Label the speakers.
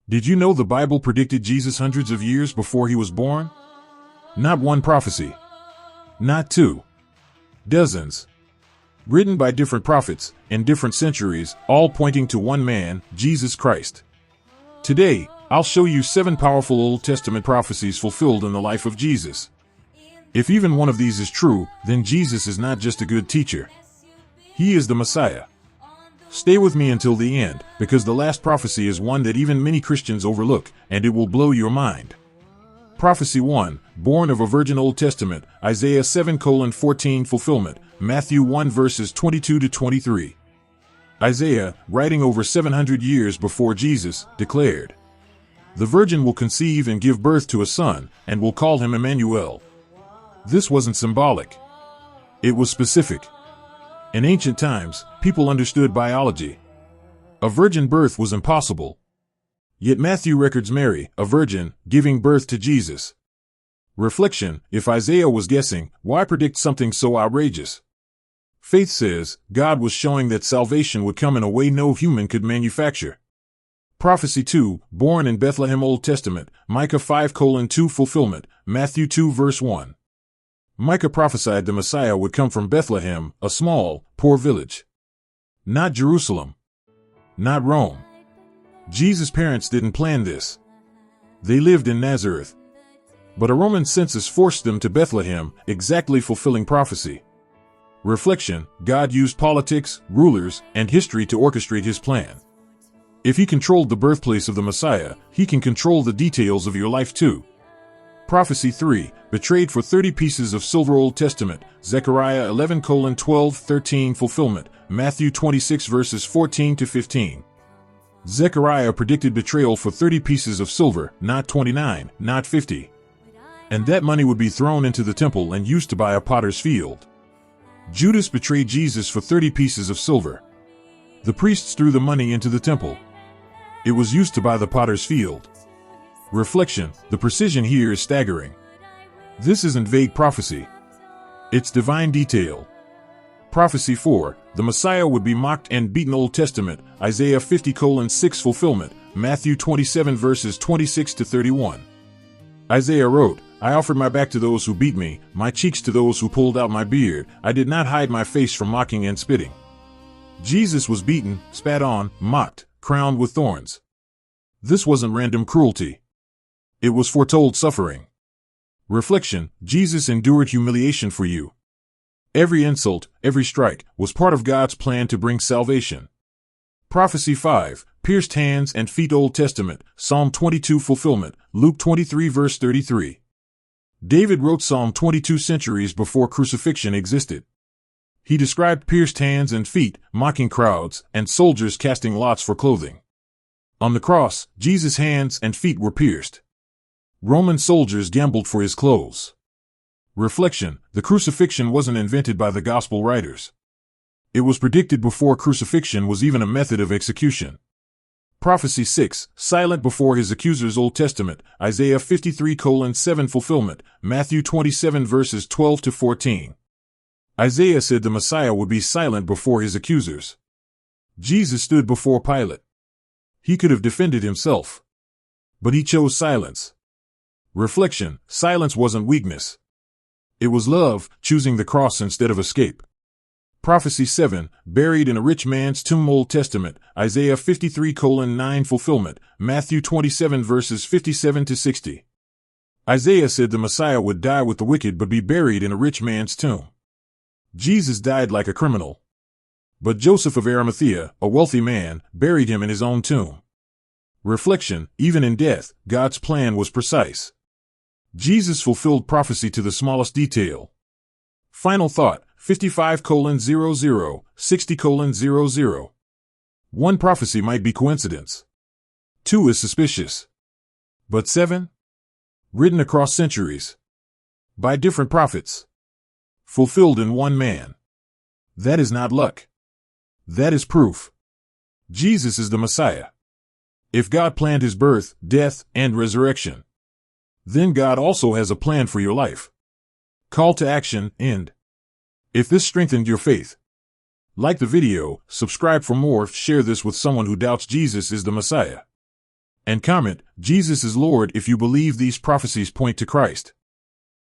Speaker 1: Did you know the Bible predicted Jesus hundreds of years before he was born? Not one prophecy. Not two. Dozens. Written by different prophets in different centuries, all pointing to one man, Jesus Christ. Today, I'll show you 7 powerful Old Testament prophecies fulfilled in the life of Jesus. If even one of these is true, then Jesus is not just a good teacher. He is the Messiah. Stay with me until the end, because the last prophecy is one that even many Christians overlook, and it will blow your mind. Prophecy 1, born of a virgin. Old Testament, Isaiah 7:14 fulfillment, Matthew 1 verses 22 to 23. Isaiah, writing over 700 years before Jesus, declared, "The virgin will conceive and give birth to a son, and will call him Emmanuel." This wasn't symbolic. It was specific. In ancient times, people understood biology. A virgin birth was impossible. Yet Matthew records Mary, a virgin, giving birth to Jesus. Reflection: if Isaiah was guessing, why predict something so outrageous? Faith says, God was showing that salvation would come in a way no human could manufacture. Prophecy 2, born in Bethlehem. Old Testament, Micah 5:2 fulfillment, Matthew 2 verse 1. Micah prophesied the Messiah would come from Bethlehem, a small, poor village. Not Jerusalem. Not Rome. Jesus' parents didn't plan this. They lived in Nazareth. But a Roman census forced them to Bethlehem, exactly fulfilling prophecy. Reflection: God used politics, rulers, and history to orchestrate his plan. If he controlled the birthplace of the Messiah, he can control the details of your life too. Prophecy 3, betrayed for 30 pieces of silver. Old Testament, Zechariah 11:12-13 fulfillment, Matthew 26 verses 14 to 15. Zechariah predicted betrayal for 30 pieces of silver, not 29, not 50. And that money would be thrown into the temple and used to buy a potter's field. Judas betrayed Jesus for 30 pieces of silver. The priests threw the money into the temple. It was used to buy the potter's field. Reflection: the precision here is staggering. This isn't vague prophecy. It's divine detail. Prophecy 4, the Messiah would be mocked and beaten. Old Testament, Isaiah 50:6 fulfillment, Matthew 27 verses 26 to 31. Isaiah wrote, "I offered my back to those who beat me, my cheeks to those who pulled out my beard. I did not hide my face from mocking and spitting." Jesus was beaten, spat on, mocked, crowned with thorns. This wasn't random cruelty. It was foretold suffering. Reflection: Jesus endured humiliation for you. Every insult, every strike, was part of God's plan to bring salvation. Prophecy 5, pierced hands and feet. Old Testament, Psalm 22 fulfillment, Luke 23 verse 33. David wrote Psalm 22 centuries before crucifixion existed. He described pierced hands and feet, mocking crowds, and soldiers casting lots for clothing. On the cross, Jesus' hands and feet were pierced. Roman soldiers gambled for his clothes. Reflection: the crucifixion wasn't invented by the gospel writers. It was predicted before crucifixion was even a method of execution. Prophecy 6, silent before his accusers. Old Testament, Isaiah 53:7 fulfillment, Matthew 27 verses 12 to 14. Isaiah said the Messiah would be silent before his accusers. Jesus stood before Pilate. He could have defended himself. But he chose silence. Reflection: silence wasn't weakness. It was love, choosing the cross instead of escape. Prophecy 7, buried in a rich man's tomb. Old Testament, Isaiah 53:9 fulfillment, Matthew 27 verses 57 to 60. Isaiah said the Messiah would die with the wicked but be buried in a rich man's tomb. Jesus died like a criminal. But Joseph of Arimathea, a wealthy man, buried him in his own tomb. Reflection: even in death, God's plan was precise. Jesus fulfilled prophecy to the smallest detail. Final thought: 55:00, 60:00. One prophecy might be coincidence. 2 is suspicious. But 7? Written across centuries. By different prophets. Fulfilled in one man. That is not luck. That is proof. Jesus is the Messiah. If God planned his birth, death, and resurrection, then God also has a plan for your life. Call to action, end. If this strengthened your faith, like the video, subscribe for more, share this with someone who doubts Jesus is the Messiah. And comment, Jesus is Lord if you believe these prophecies point to Christ.